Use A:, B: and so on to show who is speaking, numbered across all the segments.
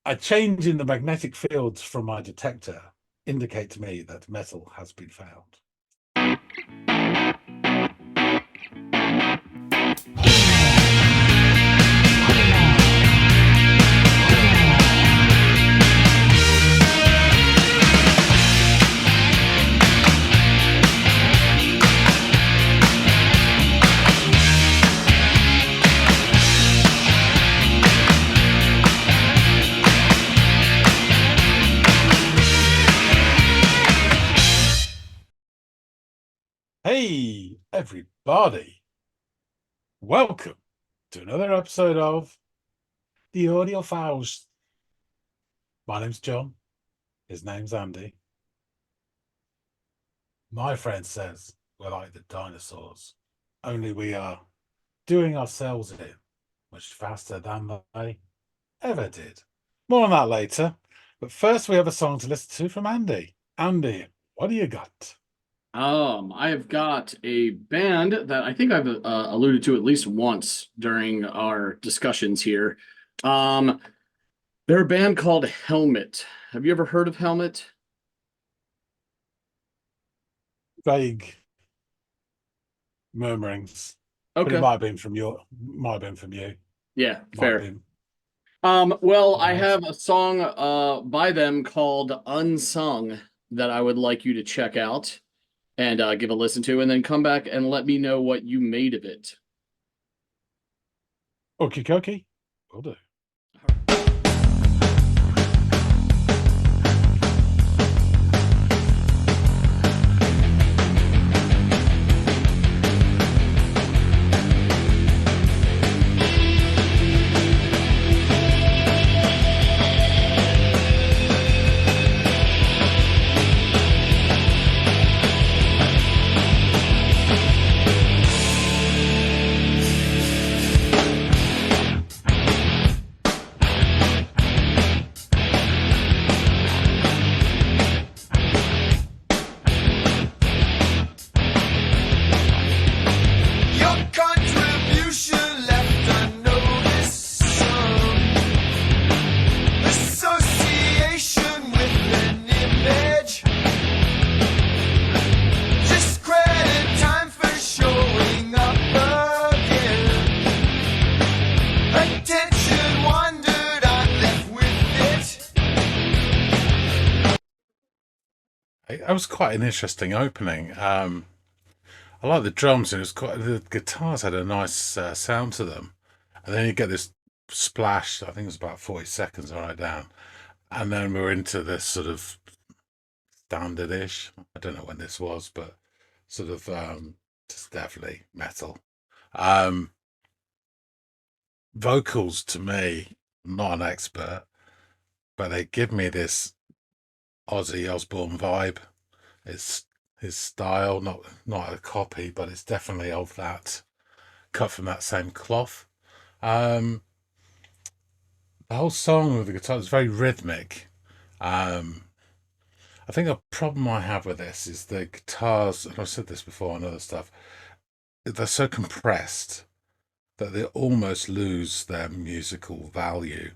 A: A change in the magnetic fields from my detector indicate to me that metal has been found. Hey, everybody. Welcome to another episode of the Audiophiles. My name's John. His name's Andy. My friend says we're like the dinosaurs, only we are doing ourselves in much faster than they ever did. More on that later. But first, we have a song to listen to from Andy. Andy, what do you got?
B: I've got a band that I think I've alluded to at least once during our discussions here. Um, they're a band called Helmet. Have you ever heard of Helmet?
A: Vague murmurings, but it
B: Okay.
A: might have been from you.
B: Yeah,
A: Might have
B: fair.
A: been.
B: Well,
A: All
B: I
A: right.
B: have a song by them called Unsung that I would like you to check out and give a listen to, and then come back and let me know what you made of it.
A: Okie dokie. Will do.
C: Your contribution left unnoticed. Some association with an image. Discredit time for showing up again. Attention wandered, I'm left with it.
A: That was quite an interesting opening. I like the drums, and it was the guitars had a nice sound to them, and then you get this splash. I think it was about 40 seconds. I write down, and then we're into this sort of standard-ish. I don't know when this was, but sort of just definitely metal. Um, Vocals to me, I'm not an expert, but they give me this Ozzy Osbourne vibe. It's his style, not a copy, but it's definitely of that, cut from that same cloth. Um, the whole song with the guitar is very rhythmic. Um, I think a problem I have with this is the guitars, and I've said this before on other stuff, they're so compressed that they almost lose their musical value.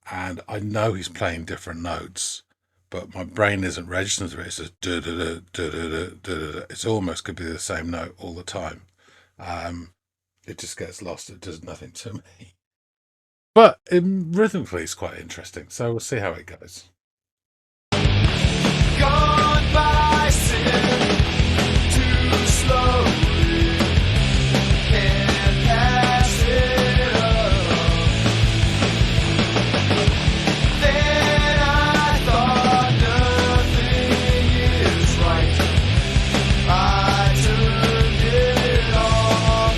A: And I know he's playing different notes, but my brain isn't registering to it. It's just da da da da da da da. It's almost could be the same note all the time. Um, it just gets lost. It does nothing to me. But rhythmically, it's quite interesting. So we'll see how it goes.
C: Gone by sin too slowly. Can't pass it up. Then I thought nothing is right. I turned it off.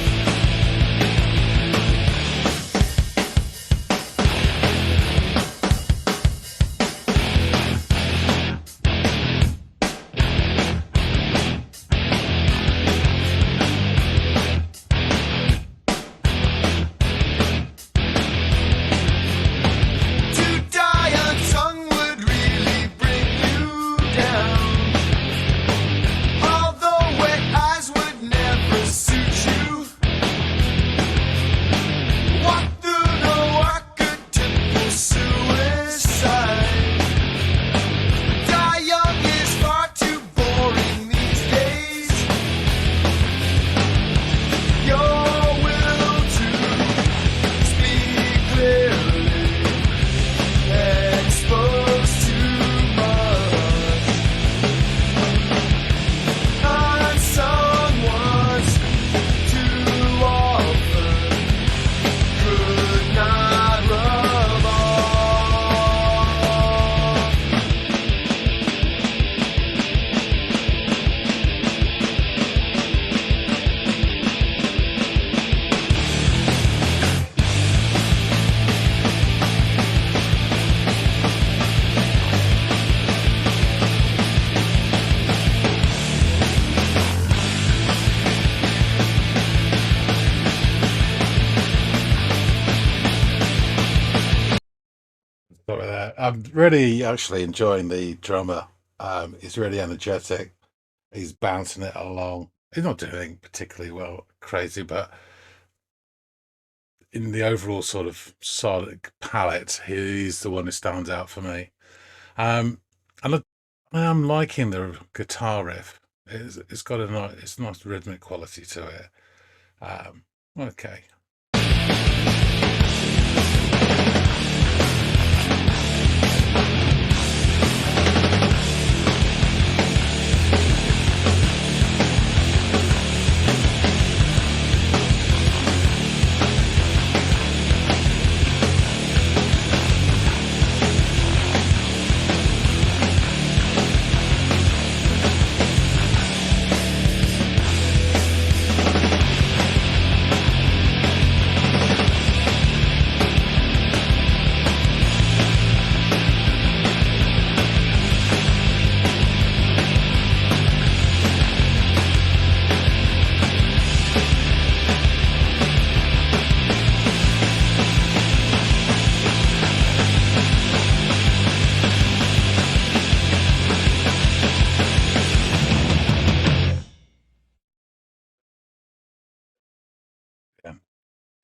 A: I'm really actually enjoying the drummer. He's really energetic. He's bouncing it along. He's not doing particularly well, crazy, but in the overall sort of solid palette, he's the one who stands out for me. And I am liking the guitar riff. It's got it's nice rhythmic quality to it. Okay.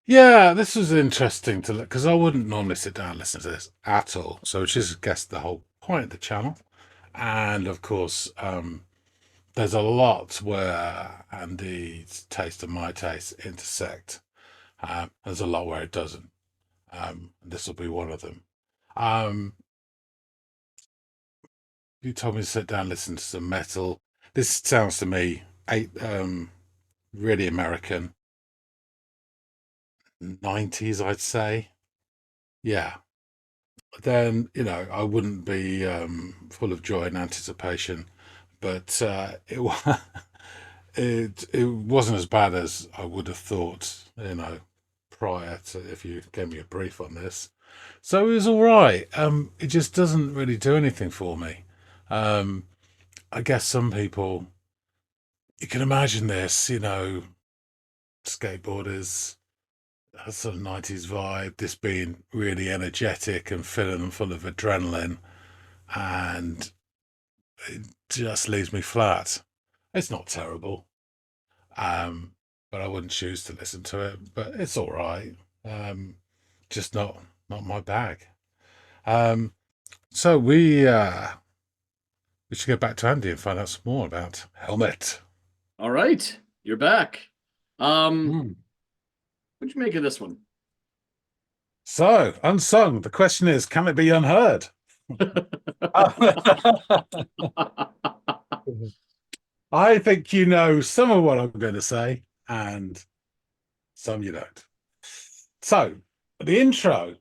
A: Yeah, this was interesting to look because I wouldn't normally sit down and listen to this at all. So which is, I guess, the whole point of the channel. And of course, there's a lot where Andy's taste and my taste intersect. There's a lot where it doesn't. This will be one of them. You told me to sit down and listen to some metal. This sounds to me really American 90s, I'd say. Yeah. Then, I wouldn't be full of joy and anticipation, but it wasn't as bad as I would have thought, prior to if you gave me a brief on this. So it was all right. It just doesn't really do anything for me. I guess some people, you can imagine this, skateboarders, a sort of 90s vibe, this being really energetic and filling them full of adrenaline, and it just leaves me flat. It's not terrible, but I wouldn't choose to listen to it, but it's all right. Just not my bag. So we should go back to Andy and find out some more about Helmet.
B: All right, you're back. What'd you make of this one?
A: So, Unsung, the question is, can it be unheard? I think you know some of what I'm going to say, and some you don't. So, the intro,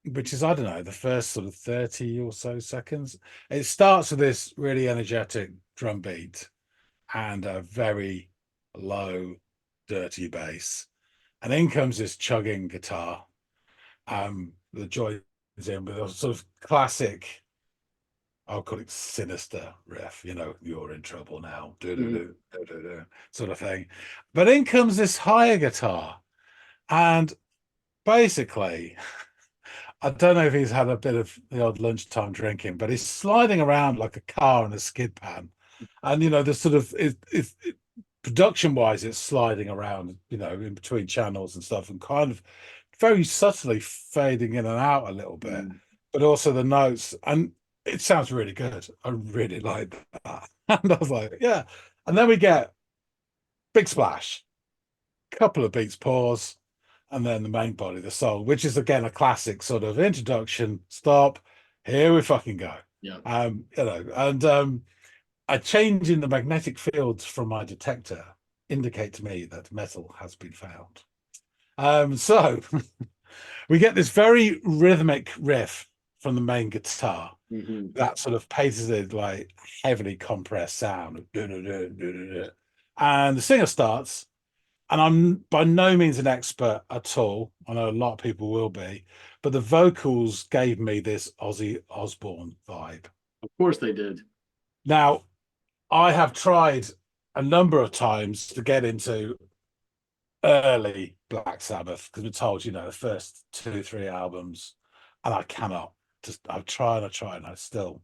A: which is, I don't know, the first sort of 30 or so seconds, it starts with this really energetic drum beat and a very low, dirty bass. And in comes this chugging guitar. The joins in with a sort of classic, I'll call it sinister riff, you're in trouble now, sort of thing. But in comes this higher guitar. And basically, I don't know if he's had a bit of the odd lunchtime drinking, but he's sliding around like a car in a skid pan. And, the sort of, production-wise, it's sliding around, in between channels and stuff, and kind of very subtly fading in and out a little bit, but also the notes, and it sounds really good. I really like that. And I was like, yeah. And then we get big splash, couple of beats pause, and then the main body, the song, which is again a classic sort of introduction, stop, here we fucking go.
B: Yeah.
A: A change in the magnetic fields from my detector indicate to me that metal has been found. So we get this very rhythmic riff from the main guitar that sort of painted like heavily compressed sound. And the singer starts, and I'm by no means an expert at all. I know a lot of people will be, but the vocals gave me this Ozzy Osbourne vibe.
B: Of course they did.
A: Now, I have tried a number of times to get into early Black Sabbath because we're told, the first 2-3 albums, and I cannot. I try and I still,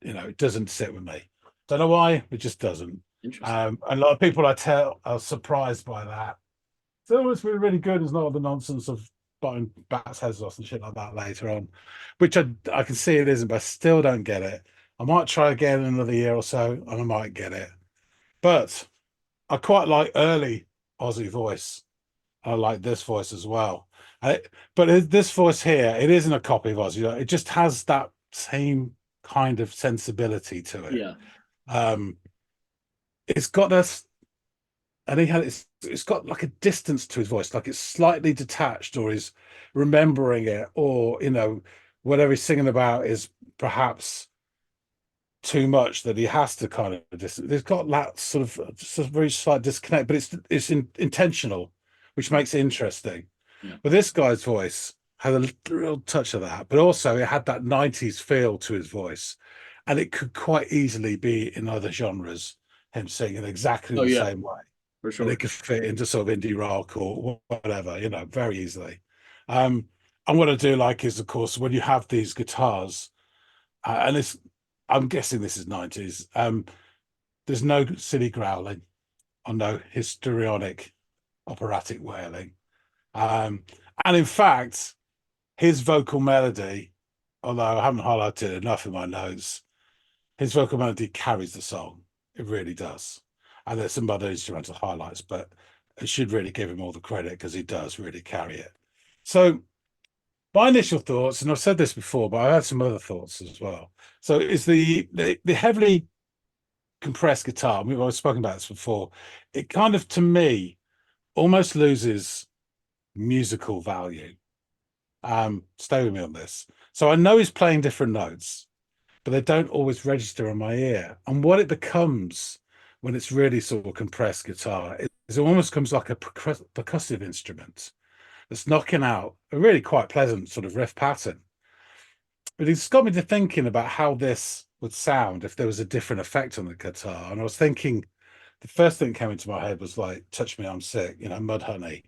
A: it doesn't sit with me. Don't know why, it just doesn't.
B: Interesting.
A: A lot of people I tell are surprised by that. It's always been really good. There's not the nonsense of buying bats' heads off and shit like that later on, which I can see it isn't, but I still don't get it. I might try again in another year or so, and I might get it. But I quite like early Aussie voice. I like this voice as well. But this voice here, it isn't a copy of Aussie. It just has that same kind of sensibility to it.
B: Yeah.
A: It's got this, and it's got like a distance to his voice, like it's slightly detached, or he's remembering it, or whatever he's singing about is perhaps too much that he has to kind of there's got that sort of just a very slight disconnect, but it's intentional, which makes it interesting.
B: Yeah.
A: But this guy's voice had a real touch of that, but also it had that 90s feel to his voice, and it could quite easily be in other genres, him singing exactly the same way.
B: For
A: And
B: sure.
A: it could fit into sort of indie rock or whatever, very easily. And what I do like is, of course, when you have these guitars, and I'm guessing this is 90s, there's no silly growling or no histrionic operatic wailing. And in fact, his vocal melody, although I haven't highlighted enough in my notes, his vocal melody carries the song. It really does. And there's some other instrumental highlights, but I should really give him all the credit because he does really carry it. So my initial thoughts, and I've said this before, but I had some other thoughts as well. So is the heavily compressed guitar. I've spoken about this before. It kind of, to me, almost loses musical value. Stay with me on this. So I know he's playing different notes, but they don't always register in my ear. And what it becomes when it's really sort of compressed guitar is it almost comes like a percussive instrument that's knocking out a really quite pleasant sort of riff pattern. But it's got me to thinking about how this would sound if there was a different effect on the guitar. And I was thinking, the first thing that came into my head was like, Touch Me, I'm Sick, Mudhoney,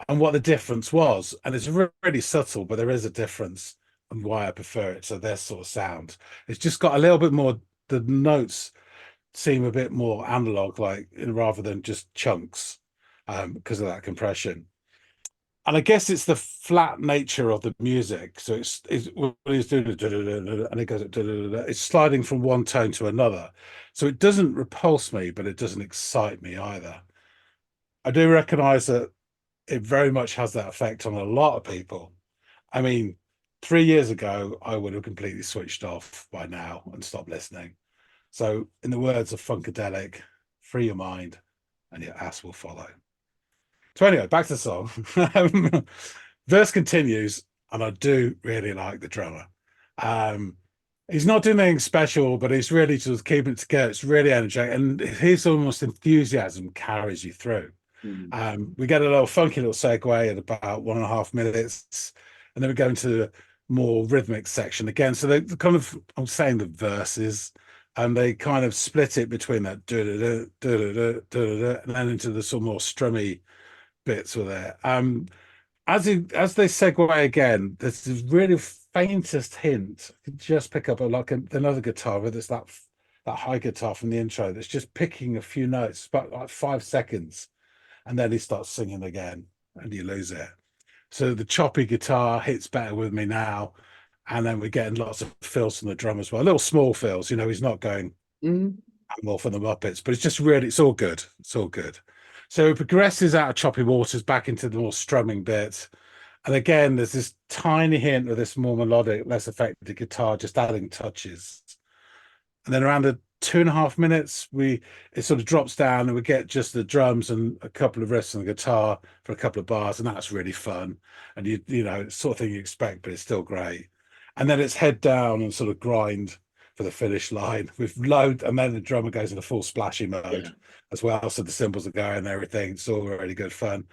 A: and what the difference was. And it's really subtle, but there is a difference and why I prefer it. So their sort of sound, it's just got a little bit more, the notes seem a bit more analog, like rather than just chunks, because of that compression. And I guess it's the flat nature of the music. So it's what he's doing, and it goes, it's sliding from one tone to another. So it doesn't repulse me, but it doesn't excite me either. I do recognize that it very much has that effect on a lot of people. I mean, 3 years ago, I would have completely switched off by now and stopped listening. So in the words of Funkadelic, free your mind and your ass will follow. So anyway, back to the song. Verse continues, and I do really like the drummer. He's not doing anything special, but he's really just keeping it together. It's really energetic, and his almost enthusiasm carries you through. We get a little funky little segue at about 1.5 minutes, and then we go into the more rhythmic section again. So they kind of, I'm saying the verses, and they kind of split it between that and then into the sort of more strummy bits with it. As they segue again, there's this really faintest hint. You can just pick up another guitar, whether it's that high guitar from the intro that's just picking a few notes, about like 5 seconds, and then he starts singing again, and you lose it. So the choppy guitar hits better with me now, and then we're getting lots of fills from the drum as well, little small fills. He's not going more from the Muppets, but it's all good. It's all good. So it progresses out of choppy waters back into the more strumming bit. And again, there's this tiny hint of this more melodic, less affected guitar, just adding touches. And then around the 2.5 minutes, it sort of drops down and we get just the drums and a couple of riffs on the guitar for a couple of bars. And that's really fun. And it's the sort of thing you expect, but it's still great. And then it's head down and sort of grind for the finish line with load, and then the drummer goes into full splashy mode as well. So the cymbals are going and everything. It's all really good fun.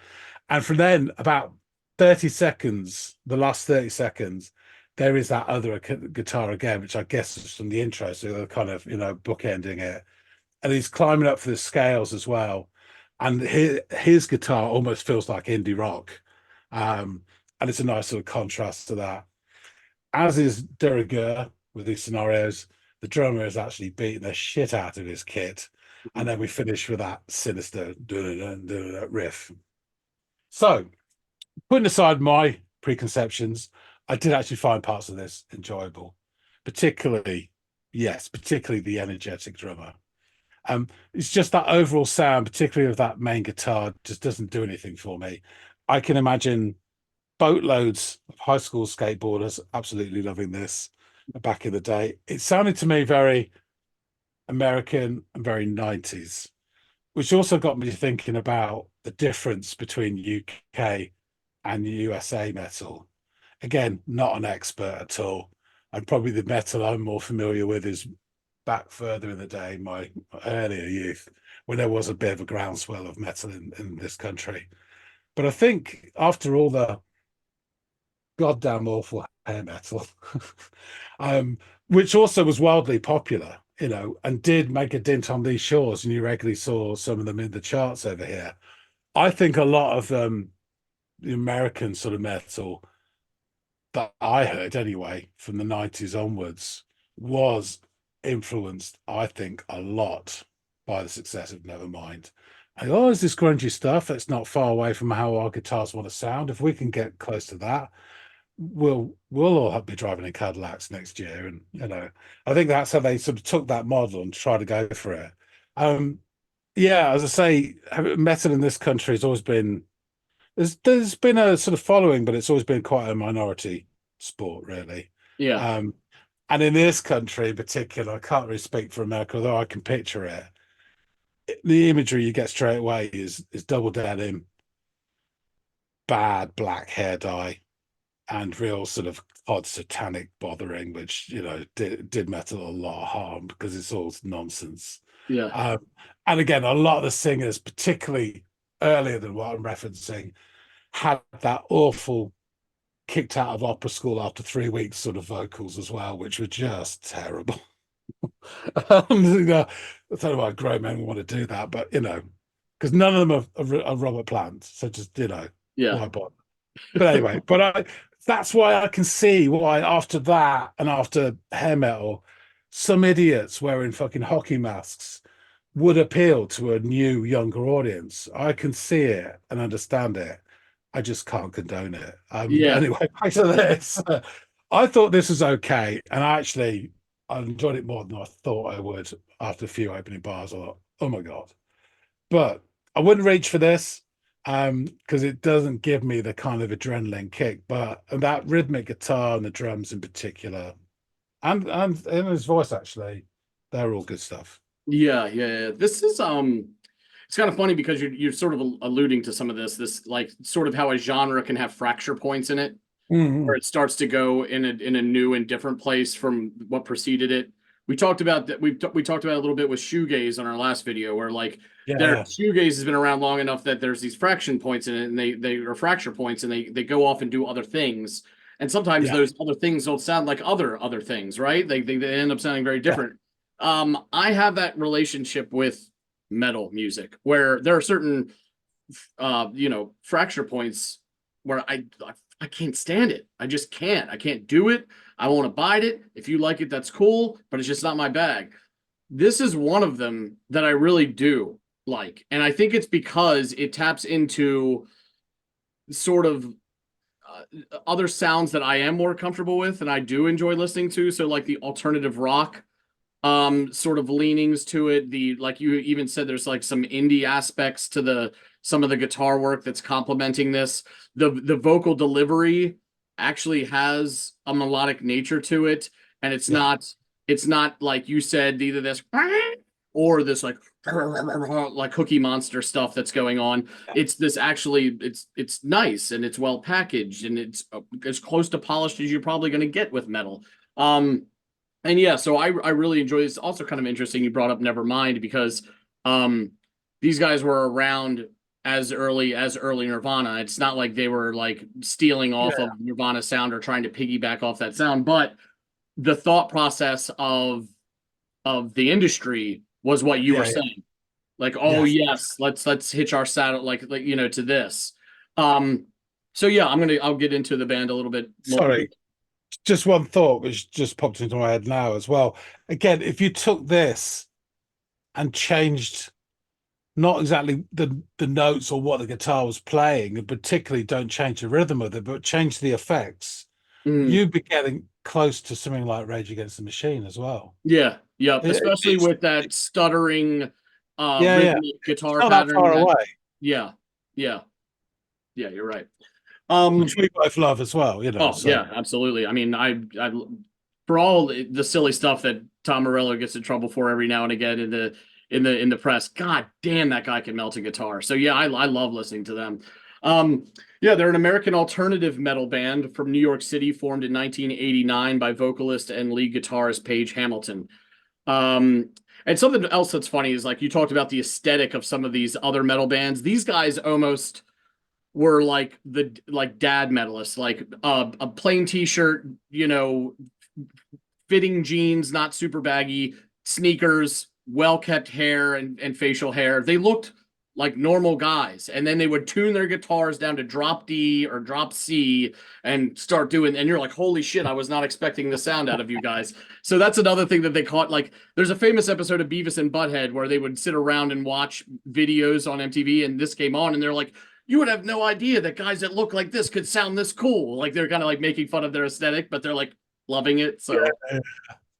A: And from then, about 30 seconds, the last 30 seconds, there is that other guitar again, which I guess is from the intro. So they're kind of, bookending it. And he's climbing up for the scales as well. And his guitar almost feels like indie rock. And it's a nice sort of contrast to that. as is de rigueur with these scenarios, the drummer is actually beating the shit out of his kit, and then we finish with that sinister riff. So, putting aside my preconceptions, I did actually find parts of this enjoyable, particularly, yes, particularly the energetic drummer. It's just that overall sound, particularly of that main guitar, just doesn't do anything for me. I can imagine boatloads of high school skateboarders absolutely loving this back in the day. It sounded to me very American and very 90s, which also got me thinking about the difference between UK and USA metal. Again, not an expert at all. And probably the metal I'm more familiar with is back further in the day, my earlier youth, when there was a bit of a groundswell of metal in this country. But I think after all the goddamn awful hair metal, which also was wildly popular, and did make a dint on these shores, and you regularly saw some of them in the charts over here. I think a lot of the American sort of metal that I heard anyway from the 90s onwards was influenced, I think, a lot by the success of Nevermind. And oh, is this grungy stuff that's not far away from how our guitars want to sound? If we can get close to that, we'll all be driving in Cadillacs next year. And I think that's how they sort of took that model and tried to go for it. Yeah, as I say, metal in this country has always been there's been a sort of following, but it's always been quite a minority sport, really.
B: Yeah.
A: And in this country in particular, I can't really speak for America, although I can picture it. The imagery you get straight away is double denim, bad black hair dye, and real sort of odd satanic bothering, which did metal a lot of harm because it's all nonsense.
B: Yeah.
A: And again, a lot of the singers, particularly earlier than what I'm referencing, had that awful kicked out of opera school after 3 weeks sort of vocals as well, which were just terrible. I don't know why grown men want to do that, but because none of them are Robert Plant, so just
B: Yeah.
A: why bother? But anyway, that's why I can see why after that and after hair metal, some idiots wearing fucking hockey masks would appeal to a new, younger audience. I can see it and understand it. I just can't condone it.
B: Yeah.
A: Anyway, back to this. I thought this was okay, and I enjoyed it more than I thought I would after a few opening bars. I thought, oh my God. But I wouldn't reach for this because it doesn't give me the kind of adrenaline kick. But that rhythmic guitar and the drums in particular, and in his voice actually, they're all good stuff.
B: Yeah. This is it's kind of funny because you're sort of alluding to some of this like sort of how a genre can have fracture points in it, where it starts to go in a new and different place from what preceded it. We talked about that. We talked about a little bit with shoegaze on our last video, where like shoegaze has been around long enough that there's these fraction points in it, and they are fracture points, and they go off and do other things. And sometimes those other things don't sound like other things, right? They end up sounding very different. I have that relationship with metal music where there are certain fracture points where I can't stand it. I just can't. I can't do it. I won't abide it. If you like it, that's cool, but it's just not my bag. This is one of them that I really do like. And I think it's because it taps into sort of other sounds that I am more comfortable with and I do enjoy listening to. So like the alternative rock sort of leanings to it. Like you even said, there's like some indie aspects to some of the guitar work that's complementing this. The vocal delivery actually has a melodic nature to it, and it's not like you said, either this or this like Cookie Monster stuff that's going on. It's this actually it's nice and it's well packaged and it's as close to polished as you're probably going to get with metal. And yeah, so I really enjoy this. Also kind of interesting you brought up Nevermind because these guys were around as early Nirvana. It's not like they were like stealing off of Nirvana sound or trying to piggyback off that sound, but the thought process of the industry was what you were saying. Like, oh yes, let's hitch our saddle like to this. So yeah, I'll get into the band a little bit more.
A: Sorry. just one thought which just popped into my head now as well. Again, if you took this and changed not exactly the notes or what the guitar was playing, and particularly don't change the rhythm of it, but change the effects, you'd be getting close to something like Rage Against the Machine as well.
B: Yeah, yep. Especially
A: It's,
B: with that stuttering
A: yeah.
B: rhythmic
A: It's
B: guitar
A: not that
B: pattern.
A: far away,
B: Yeah, yeah, yeah, you're right.
A: which we both love as well, you know.
B: Oh
A: So
B: yeah, absolutely. I mean, I for all the silly stuff that Tom Morello gets in trouble for every now and again in the press. God damn, that guy can melt a guitar. So yeah, I love listening to them. Yeah, they're an American alternative metal band from New York City, formed in 1989 by vocalist and lead guitarist Paige Hamilton. And something else that's funny is like you talked about the aesthetic of some of these other metal bands. These guys almost were like dad metalists, like a plain t-shirt, you know, fitting jeans, not super baggy, sneakers, well-kept hair and facial hair. They looked like normal guys, and then they would tune their guitars down to drop D or drop C and start doing, and you're like, holy shit, I was not expecting the sound out of you guys. So that's another thing that they caught. Like there's a famous episode of Beavis and Butthead where they would sit around and watch videos on MTV, and this came on and they're like, you would have no idea that guys that look like this could sound this cool. Like they're kind of like making fun of their aesthetic, but they're like loving it. So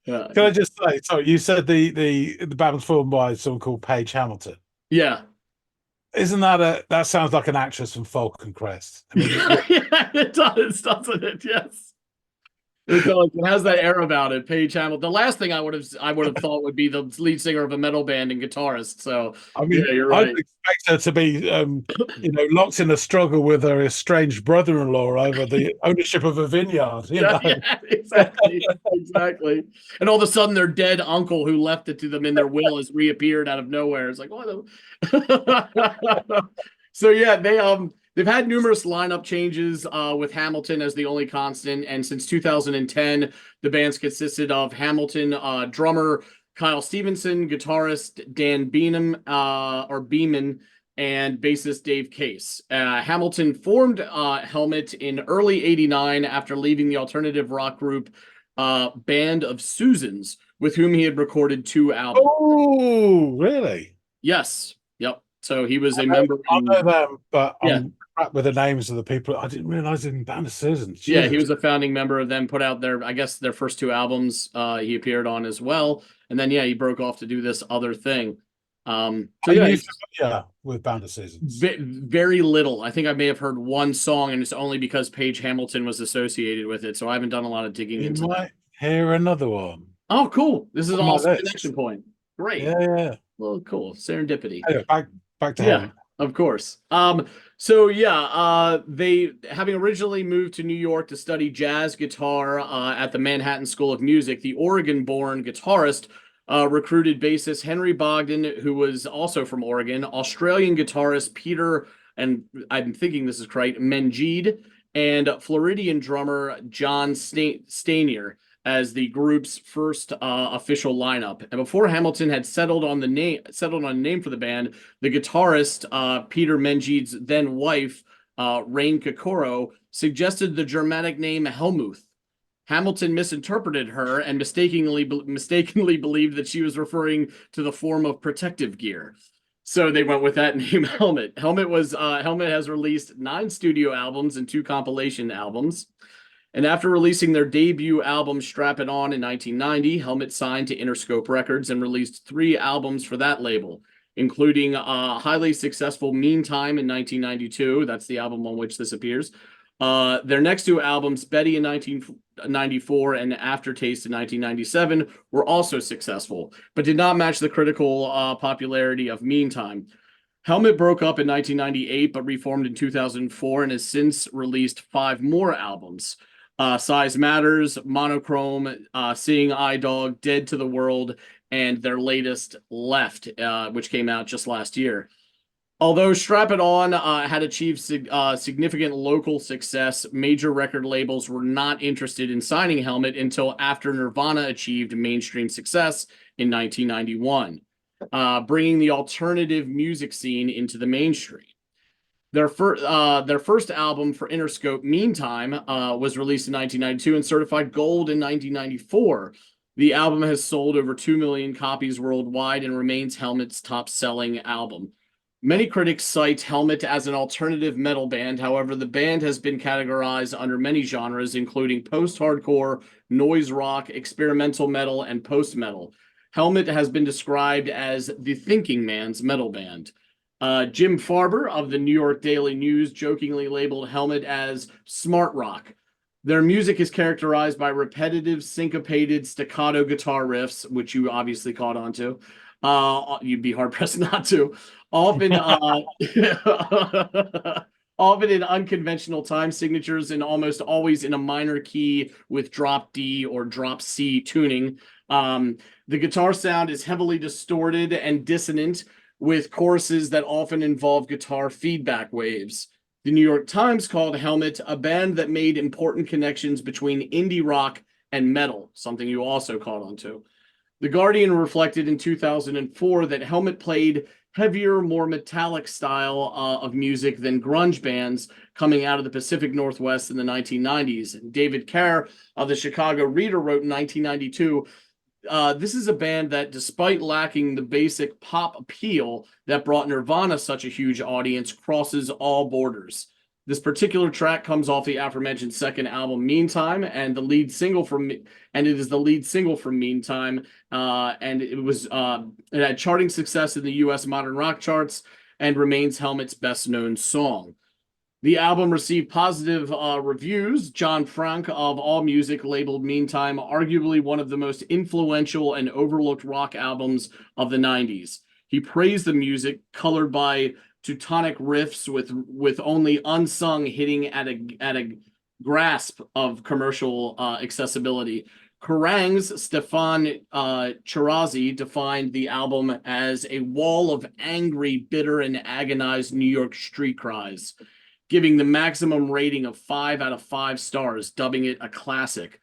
B: yeah.
A: can I just say, sorry, you said the band was formed by someone called Paige Hamilton.
B: Yeah.
A: Isn't that sounds like an actress from Falcon Crest? I mean,
B: Yeah, it does, doesn't it? Yes. It has that air about it. Paige Hamilton. The last thing I would have thought would be the lead singer of a metal band and guitarist. So
A: I mean,
B: yeah, you're right.
A: I'd expect her to be, locked in a struggle with her estranged brother-in-law over the ownership of a vineyard.
B: Yeah, exactly, exactly. And all of a sudden, their dead uncle who left it to them in their will has reappeared out of nowhere. It's like, what? So yeah, they've had numerous lineup changes with Hamilton as the only constant, and since 2010, the band's consisted of Hamilton drummer Kyle Stevenson, guitarist Dan Beeman, and bassist Dave Case. Hamilton formed Helmet in early '89 after leaving the alternative rock group Band of Susans, with whom he had recorded 2 albums.
A: Oh, really?
B: Yes. Yep. So he was a member.
A: I know them, but
B: Yeah.
A: I'm crap with the names of the people. I didn't realize in Band of Susan.
B: Yeah, he was a founding member of them, put out their first 2 albums he appeared on as well. And then, yeah, he broke off to do this other thing. So
A: yeah, with Band of Seasons.
B: Very little. I think I may have heard one song, and it's only because Paige Hamilton was associated with it. So I haven't done a lot of digging into
A: might hear another one.
B: Oh, cool. This is
A: On my
B: also a
A: list.
B: connection point. Great.
A: Yeah.
B: Well, cool. Serendipity.
A: Anyway, back to
B: Yeah,
A: him.
B: of course. So yeah, they having originally moved to New York to study jazz guitar at the Manhattan School of Music, the Oregon-born guitarist recruited bassist Henry Bogdan, who was also from Oregon, Australian guitarist Peter, and I'm thinking this is correct, Menjid, and Floridian drummer John Stanier as the group's first official lineup. And before Hamilton had settled on a name for the band, the guitarist Peter Menjid's then wife Rain Kokoro suggested the Germanic name Helmuth. Hamilton misinterpreted her and mistakenly believed that she was referring to the form of protective gear. So they went with that name, Helmet. Helmet has released 9 studio albums and 2 compilation albums. And after releasing their debut album, Strap It On, in 1990, Helmet signed to Interscope Records and released 3 albums for that label, including highly successful Meantime in 1992. That's the album on which this appears. Their next 2 albums, Betty in 1994 and Aftertaste in 1997, were also successful, but did not match the critical popularity of Meantime. Helmet broke up in 1998, but reformed in 2004 and has since released 5 more albums. Size Matters, Monochrome, Seeing Eye Dog, Dead to the World, and their latest Left, which came out just last year. Although Strap It On had achieved significant local success, major record labels were not interested in signing Helmet until after Nirvana achieved mainstream success in 1991, bringing the alternative music scene into the mainstream. Their first album for Interscope, Meantime, was released in 1992 and certified gold in 1994. The album has sold over 2 million copies worldwide and remains Helmet's top-selling album. Many critics cite Helmet as an alternative metal band. However, the band has been categorized under many genres, including post-hardcore, noise rock, experimental metal, and post-metal. Helmet has been described as the thinking man's metal band. Jim Farber of the New York Daily News jokingly labeled Helmet as smart rock. Their music is characterized by repetitive, syncopated, staccato guitar riffs, which you obviously caught on to. You'd be hard-pressed not to. Often, often in unconventional time signatures and almost always in a minor key with drop D or drop C tuning. The guitar sound is heavily distorted and dissonant, with choruses that often involve guitar feedback waves. The New York Times called Helmet a band that made important connections between indie rock and metal, something you also caught on to. The Guardian reflected in 2004 that Helmet played heavier, more metallic style of music than grunge bands coming out of the Pacific Northwest in the 1990s. David Kerr of the Chicago Reader wrote in 1992, this is a band that, despite lacking the basic pop appeal that brought Nirvana such a huge audience, crosses all borders. This particular track comes off the aforementioned second album, Meantime, and it is the lead single from Meantime. And it had charting success in the U.S. modern rock charts and remains Helmet's best-known song. The album received positive reviews. John Frank of AllMusic labeled Meantime arguably one of the most influential and overlooked rock albums of the 90s. He praised the music, colored by Teutonic riffs with only Unsung hitting at a grasp of commercial accessibility. Kerrang's Stefan Chirazi defined the album as a wall of angry, bitter, and agonized New York street cries, giving the maximum rating of 5 out of 5 stars, dubbing it a classic.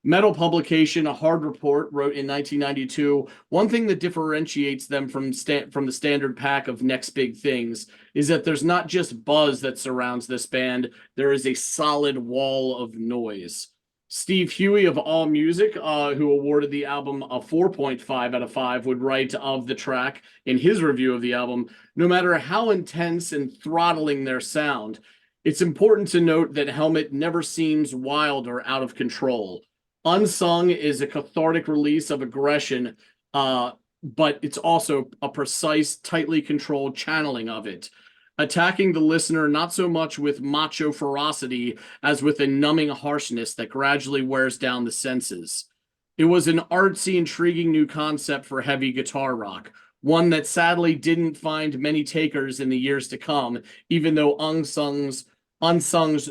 B: Metal publication, A Hard Report, wrote in 1992, one thing that differentiates them from the standard pack of next big things is that there's not just buzz that surrounds this band, there is a solid wall of noise. Steve Huey of AllMusic, who awarded the album a 4.5 out of 5, would write of the track in his review of the album, no matter how intense and throttling their sound, it's important to note that Helmet never seems wild or out of control. Unsung is a cathartic release of aggression, but it's also a precise, tightly controlled channeling of it, attacking the listener not so much with macho ferocity as with a numbing harshness that gradually wears down the senses. It was an artsy, intriguing new concept for heavy guitar rock, one that sadly didn't find many takers in the years to come, even though Unsung's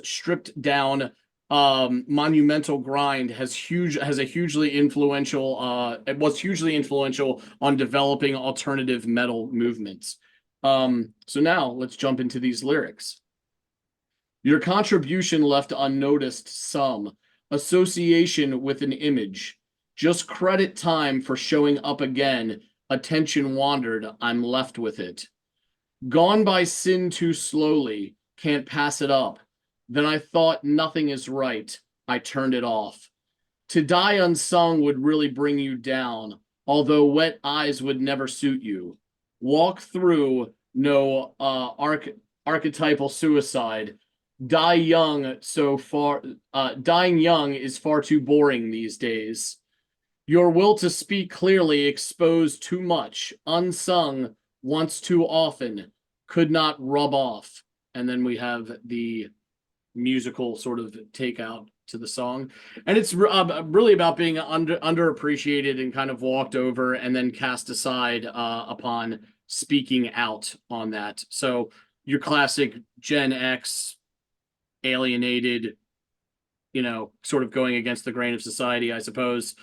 B: stripped down monumental grind was hugely influential on developing alternative metal movements. So now let's jump into these lyrics. Your contribution left unnoticed some, association with an image. Just credit time for showing up again. Attention wandered, I'm left with it. Gone by sin too slowly, can't pass it up. Then I thought nothing is right. I turned it off. To die unsung would really bring you down, although wet eyes would never suit you. Walk through no archetypal suicide. Dying young is far too boring these days. Your will to speak clearly exposed too much. Unsung once too often. Could not rub off. And then we have the musical sort of takeout to the song, and it's really about being underappreciated and kind of walked over and then cast aside upon speaking out on that. So your classic Gen X, alienated, sort of going against the grain of society, I suppose,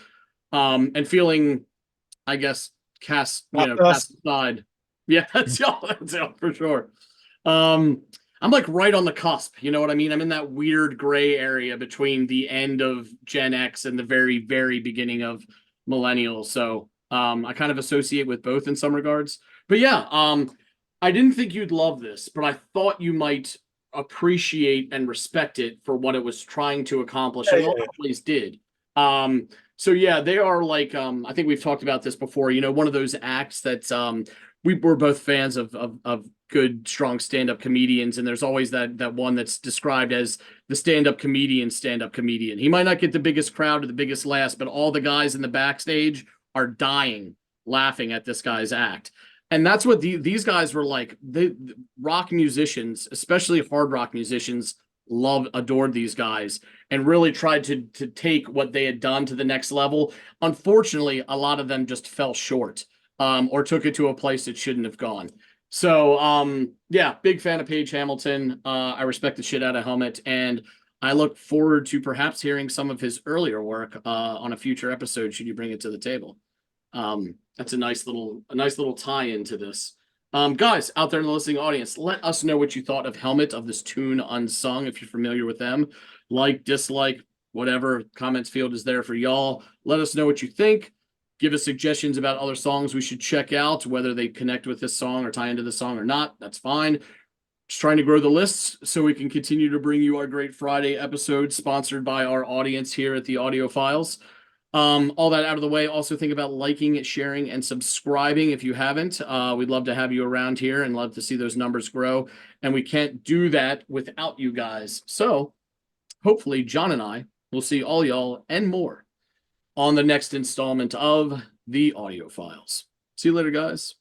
B: and feeling, I guess, cast aside. Yeah, that's all for sure. I'm like right on the cusp, you know what I mean? I'm in that weird gray area between the end of Gen X and the very, very beginning of millennials. So I kind of associate with both in some regards. But yeah, I didn't think you'd love this, but I thought you might appreciate and respect it for what it was trying to accomplish, and
A: Yeah.
B: always did. So yeah, they are like I think we've talked about this before. You know, one of those acts that we were both fans of good, strong stand-up comedians, and there's always that one that's described as the stand-up comedian. He might not get the biggest crowd or the biggest laughs, but all the guys in the backstage are dying laughing at this guy's act. And that's what these guys were like. The rock musicians, especially hard rock musicians, adored these guys and really tried to take what they had done to the next level. Unfortunately, a lot of them just fell short, or took it to a place it shouldn't have gone. So yeah, big fan of Page Hamilton. I respect the shit out of Helmet, and I look forward to perhaps hearing some of his earlier work on a future episode should you bring it to the table. That's a nice little tie into this. Guys out there in the listening audience, let us know what you thought of Helmet, of this tune Unsung, if you're familiar with them. Like, dislike, whatever, comments field is there for y'all. Let us know what you think. Give us suggestions about other songs we should check out, whether they connect with this song or tie into the song or not. That's fine. Just trying to grow the lists so we can continue to bring you our great Friday episodes sponsored by our audience here at the Audiophiles. All that out of the way, also think about liking, sharing, and subscribing if you haven't. We'd love to have you around here and love to see those numbers grow. And we can't do that without you guys. So hopefully John and I will see all y'all and more on the next installment of the Audiophiles. See you later, guys.